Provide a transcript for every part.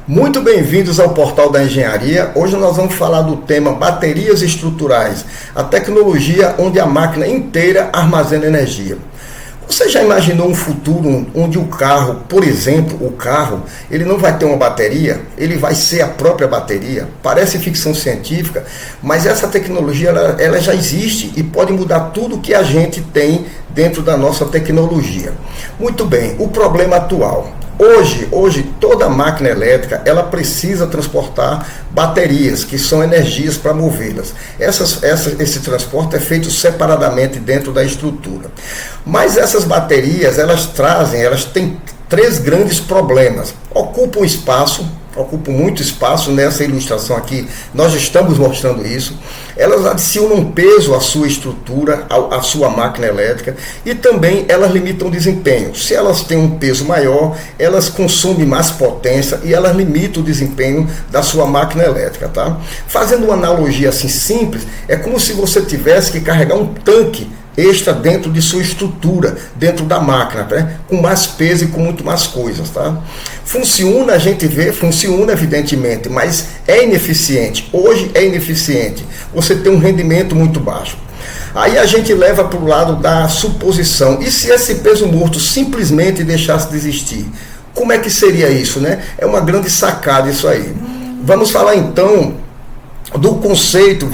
Muito bem-vindos ao Portal da Engenharia. Hoje nós vamos falar do tema baterias estruturais, a tecnologia onde a máquina inteira armazena energia. Você já imaginou um futuro onde o carro, por exemplo, ele não vai ter uma bateria, ele vai ser a própria bateria? Parece ficção científica, mas essa tecnologia ela já existe e pode mudar tudo que a gente tem dentro da nossa tecnologia. Muito bem, o problema atual. Hoje toda máquina elétrica ela precisa transportar baterias, que são energias para movê-las. Esse transporte é feito separadamente dentro da estrutura. Mas essas baterias, elas têm três grandes problemas. Ocupam muito espaço. Nessa ilustração aqui nós estamos mostrando isso. Elas adicionam peso à sua estrutura, à sua máquina elétrica, e também elas limitam o desempenho. Se elas têm um peso maior, elas consomem mais potência e elas limitam o desempenho da sua máquina elétrica, tá? Fazendo uma analogia assim simples, é como se você tivesse que carregar um tanque extra dentro de sua estrutura, dentro da máquina, né? Com mais peso e com muito mais coisas, tá? Funciona, a gente vê, funciona evidentemente, mas é ineficiente. Hoje é ineficiente. Você tem um rendimento muito baixo. Aí a gente leva para o lado da suposição. E se esse peso morto simplesmente deixasse de existir? Como é que seria isso, né? É uma grande sacada isso aí. Vamos falar então do conceito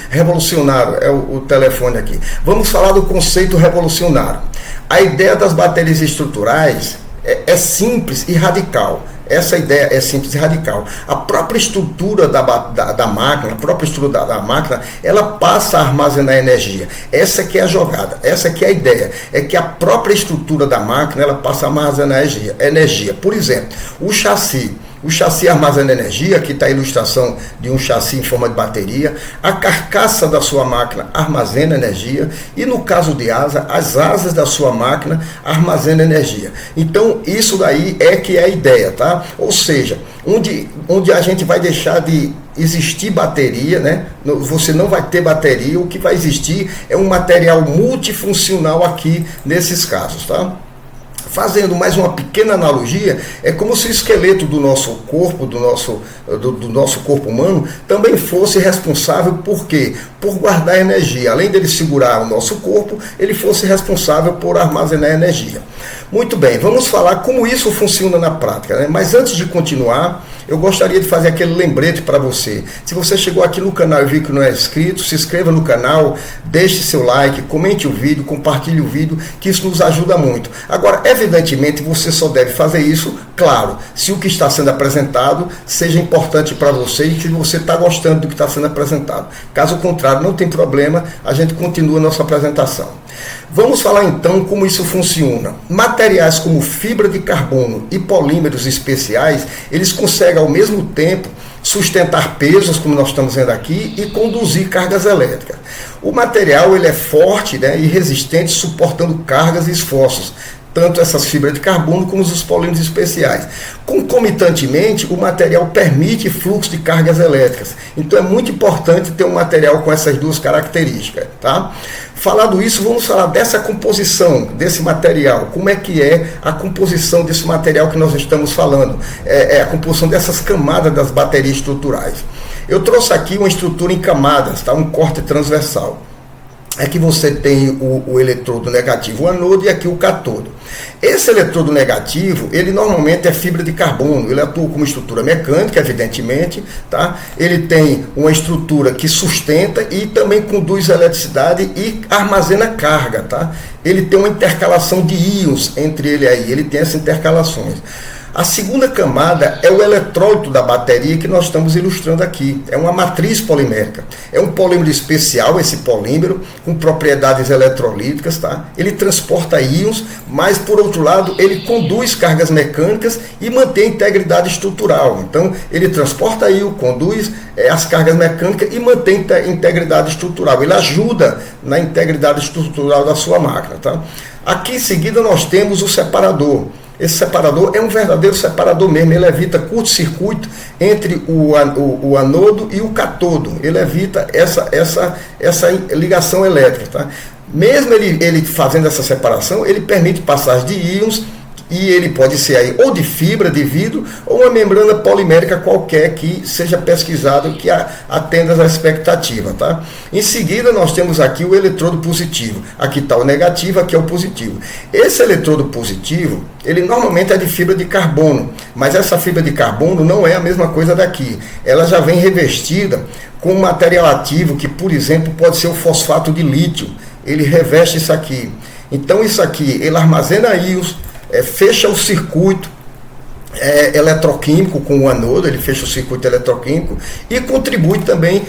revolucionário. É o telefone aqui. Vamos falar do conceito revolucionário. A ideia das baterias estruturais é simples e radical. Essa ideia é simples e radical. A própria estrutura da máquina, ela passa a armazenar energia. Essa que é a jogada, essa que é a ideia. É que a própria estrutura da máquina, ela passa a armazenar energia. Por exemplo, o chassi armazena energia, aqui está a ilustração de um chassi em forma de bateria. A carcaça da sua máquina armazena energia. E no caso de asa, as asas da sua máquina armazenam energia. Então, isso daí é que é a ideia, tá? Ou seja, onde a gente vai deixar de existir bateria, né? Você não vai ter bateria, o que vai existir é um material multifuncional aqui nesses casos, tá? Fazendo mais uma pequena analogia, é como se o esqueleto do nosso corpo, do nosso corpo humano, também fosse responsável por quê? Por guardar energia. Além dele segurar o nosso corpo, ele fosse responsável por armazenar energia. Muito bem, vamos falar como isso funciona na prática, né? Mas antes de continuar, eu gostaria de fazer aquele lembrete para você. Se você chegou aqui no canal e viu que não é inscrito, se inscreva no canal, deixe seu like, comente o vídeo, compartilhe o vídeo, que isso nos ajuda muito. Agora, evidentemente, você só deve fazer isso, claro, se o que está sendo apresentado seja importante para você e que você está gostando do que está sendo apresentado. Caso contrário, não tem problema, a gente continua a nossa apresentação. Vamos falar então como isso funciona. Materiais como fibra de carbono e polímeros especiais, eles conseguem ao mesmo tempo sustentar pesos, como nós estamos vendo aqui, e conduzir cargas elétricas. O material ele é forte, né, e resistente, suportando cargas e esforços, tanto essas fibras de carbono como os polímeros especiais. Concomitantemente, o material permite fluxo de cargas elétricas. Então é muito importante ter um material com essas duas características, tá? Falado isso, vamos falar dessa composição desse material. Como é que é a composição desse material que nós estamos falando? É a composição dessas camadas das baterias estruturais. Eu trouxe aqui uma estrutura em camadas, tá? Um corte transversal. Aqui você tem o eletrodo negativo, o anodo, e aqui o catodo. Esse eletrodo negativo, ele normalmente é fibra de carbono, ele atua como estrutura mecânica, evidentemente, tá? Ele tem uma estrutura que sustenta e também conduz eletricidade e armazena carga, tá? Ele tem uma intercalação de íons entre ele aí, ele tem essas intercalações. A segunda camada é o eletrólito da bateria que nós estamos ilustrando aqui. É uma matriz polimérica. É um polímero especial, esse polímero, com propriedades eletrolíticas, tá? Ele transporta íons, mas, por outro lado, ele conduz cargas mecânicas e mantém a integridade estrutural. Então, ele transporta íon, conduz as cargas mecânicas e mantém a integridade estrutural. Ele ajuda na integridade estrutural da sua máquina, tá? Aqui, em seguida, nós temos o separador. Esse separador é um verdadeiro separador mesmo, ele evita curto-circuito entre o anodo e o catodo, ele evita essa ligação elétrica, tá? Mesmo ele fazendo essa separação, ele permite passagem de íons E ele pode ser aí ou de fibra de vidro ou uma membrana polimérica qualquer que seja pesquisado, que atenda à expectativa, tá? Em seguida, nós temos aqui o eletrodo positivo. Aqui está o negativo, aqui é o positivo. Esse eletrodo positivo, ele normalmente é de fibra de carbono, mas essa fibra de carbono não é a mesma coisa daqui. Ela já vem revestida com um material ativo que, por exemplo, pode ser o fosfato de lítio. Ele reveste isso aqui. Então, isso aqui, ele armazena íons, fecha o circuito eletroquímico com o anodo, ele fecha o circuito eletroquímico e contribui também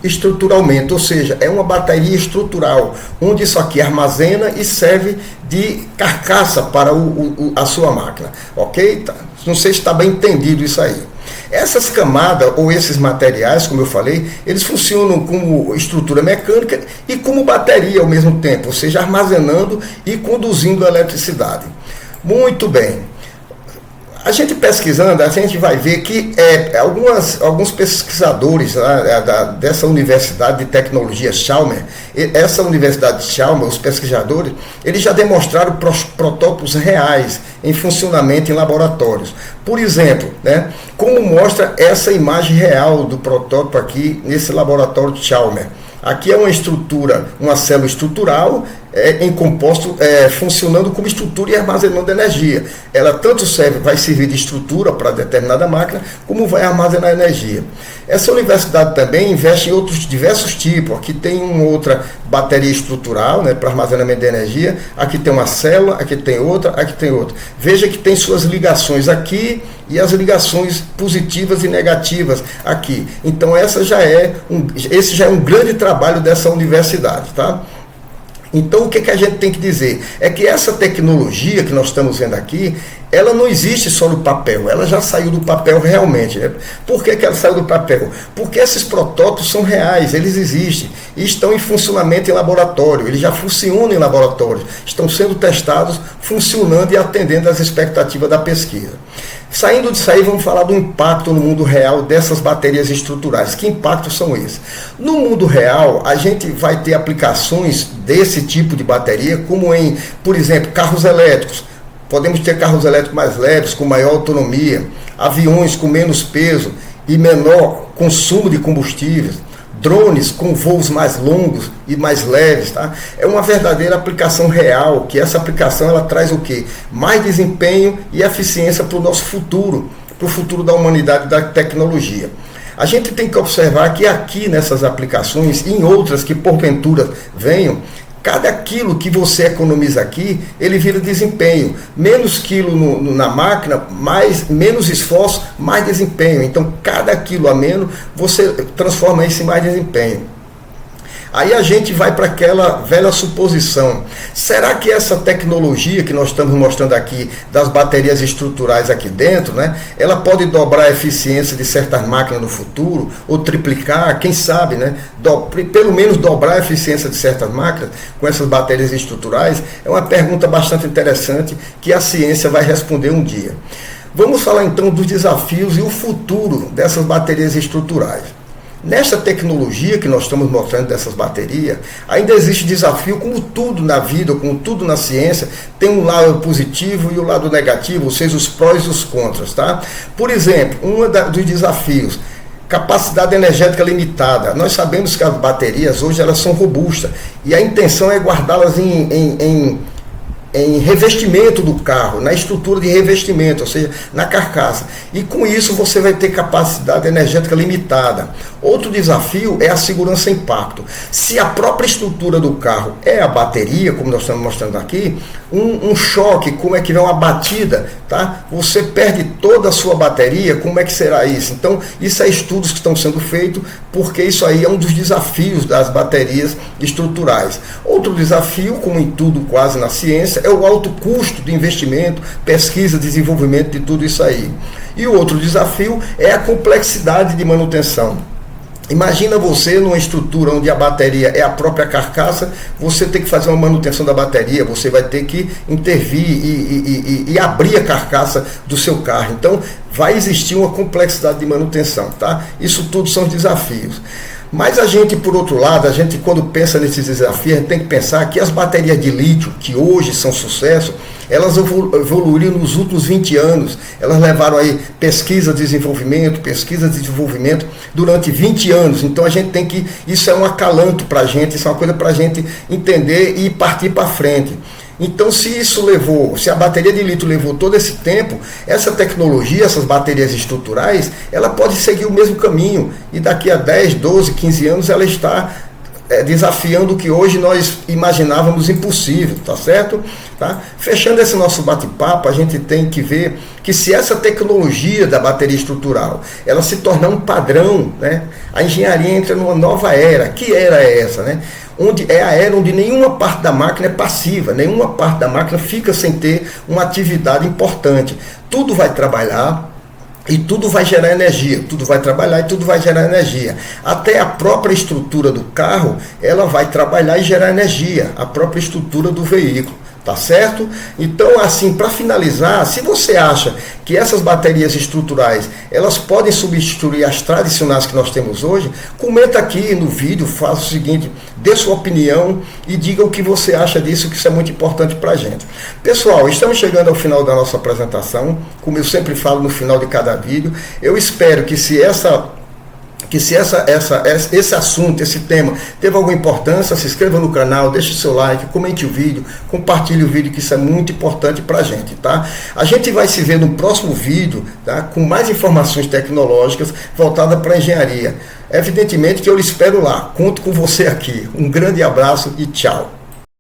estruturalmente, ou seja, é uma bateria estrutural, onde isso aqui armazena e serve de carcaça para a sua máquina, ok? Tá. Não sei se está bem entendido isso aí. Essas camadas ou esses materiais, como eu falei, eles funcionam como estrutura mecânica e como bateria ao mesmo tempo, ou seja, armazenando e conduzindo a eletricidade. Muito bem. A gente pesquisando, a gente vai ver que alguns pesquisadores dessa Universidade de Tecnologia Chalmers, essa Universidade de Chalmers, os pesquisadores, eles já demonstraram protótipos reais em funcionamento em laboratórios. Por exemplo, né, como mostra essa imagem real do protótipo aqui nesse laboratório de Chalmers. Aqui é uma estrutura, uma célula estrutural em composto funcionando como estrutura e armazenando energia. Ela tanto vai servir de estrutura para determinada máquina, como vai armazenar energia. Essa universidade também investe em outros diversos tipos. Aqui tem uma outra bateria estrutural, né, para armazenamento de energia. Aqui tem uma célula, aqui tem outra, aqui tem outra. Veja que tem suas ligações aqui e as ligações positivas e negativas aqui. Então esse já é um grande trabalho dessa universidade, tá? Então, o que a gente tem que dizer? É que essa tecnologia que nós estamos vendo aqui, ela não existe só no papel, ela já saiu do papel realmente. Né? Por que ela saiu do papel? Porque esses protótipos são reais, eles existem e estão em funcionamento em laboratório, eles já funcionam em laboratório, estão sendo testados, funcionando e atendendo às expectativas da pesquisa. Saindo disso aí, vamos falar do impacto no mundo real dessas baterias estruturais. Que impactos são esses? No mundo real, a gente vai ter aplicações desse tipo de bateria, como em, por exemplo, carros elétricos. Podemos ter carros elétricos mais leves, com maior autonomia, aviões com menos peso e menor consumo de combustíveis, drones com voos mais longos e mais leves, tá? É uma verdadeira aplicação real, que essa aplicação ela traz o quê? Mais desempenho e eficiência para o nosso futuro, para o futuro da humanidade e da tecnologia. A gente tem que observar que aqui nessas aplicações e em outras que porventura venham, cada quilo que você economiza aqui, ele vira desempenho. Menos quilo na máquina, menos esforço, mais desempenho. Então, cada quilo a menos, você transforma isso em mais desempenho. Aí a gente vai para aquela velha suposição. Será que essa tecnologia que nós estamos mostrando aqui, das baterias estruturais aqui dentro, né, ela pode dobrar a eficiência de certas máquinas no futuro, ou triplicar, quem sabe, né, pelo menos dobrar a eficiência de certas máquinas com essas baterias estruturais? É uma pergunta bastante interessante que a ciência vai responder um dia. Vamos falar então dos desafios e o futuro dessas baterias estruturais. Nesta tecnologia que nós estamos mostrando dessas baterias, ainda existe desafio, como tudo na vida, como tudo na ciência, tem um lado positivo e o lado negativo, ou seja, os prós e os contras, tá? Por exemplo, dos desafios, capacidade energética limitada. Nós sabemos que as baterias hoje elas são robustas e a intenção é guardá-las em revestimento do carro, na estrutura de revestimento, ou seja, na carcaça. E com isso você vai ter capacidade energética limitada. Outro desafio é a segurança e impacto. Se a própria estrutura do carro é a bateria, como nós estamos mostrando aqui, um choque, como é que vem uma batida, tá? Você perde toda a sua bateria, como é que será isso? Então, isso é estudos que estão sendo feitos, porque isso aí é um dos desafios das baterias estruturais. Outro desafio, como em tudo quase na ciência, é o alto custo de investimento, pesquisa, desenvolvimento de tudo isso aí. E o outro desafio é a complexidade de manutenção. Imagina você numa estrutura onde a bateria é a própria carcaça, você tem que fazer uma manutenção da bateria, você vai ter que intervir e abrir a carcaça do seu carro. Então, vai existir uma complexidade de manutenção, tá? Isso tudo são desafios. Mas a gente, por outro lado, a gente quando pensa nesses desafios, a gente tem que pensar que as baterias de lítio, que hoje são sucesso, elas evoluíram nos últimos 20 anos. Elas levaram aí pesquisa, desenvolvimento durante 20 anos. Então a gente tem que, isso é um acalanto para a gente, isso é uma coisa para a gente entender e partir para frente. Então, se a bateria de lítio levou todo esse tempo, essa tecnologia, essas baterias estruturais, ela pode seguir o mesmo caminho. E daqui a 10, 12, 15 anos ela está desafiando o que hoje nós imaginávamos impossível, tá certo? Tá? Fechando esse nosso bate-papo, a gente tem que ver que se essa tecnologia da bateria estrutural, ela se tornar um padrão, né? A engenharia entra numa nova era. Que era é essa, né? Onde é a era onde nenhuma parte da máquina é passiva, nenhuma parte da máquina fica sem ter uma atividade importante. Tudo vai trabalhar e tudo vai gerar energia, tudo vai trabalhar e tudo vai gerar energia. Até a própria estrutura do carro, ela vai trabalhar e gerar energia, a própria estrutura do veículo. Tá certo? Então, assim, para finalizar, se você acha que essas baterias estruturais, elas podem substituir as tradicionais que nós temos hoje, comenta aqui no vídeo, faça o seguinte, dê sua opinião e diga o que você acha disso, que isso é muito importante para a gente. Pessoal, estamos chegando ao final da nossa apresentação, como eu sempre falo no final de cada vídeo. Eu espero que se esse assunto, esse tema teve alguma importância, se inscreva no canal, deixe seu like, comente o vídeo, compartilhe o vídeo, que isso é muito importante para a gente, tá? A gente vai se ver no próximo vídeo, tá? Com mais informações tecnológicas voltadas para a engenharia. Evidentemente que eu lhe espero lá, conto com você aqui. Um grande abraço e tchau!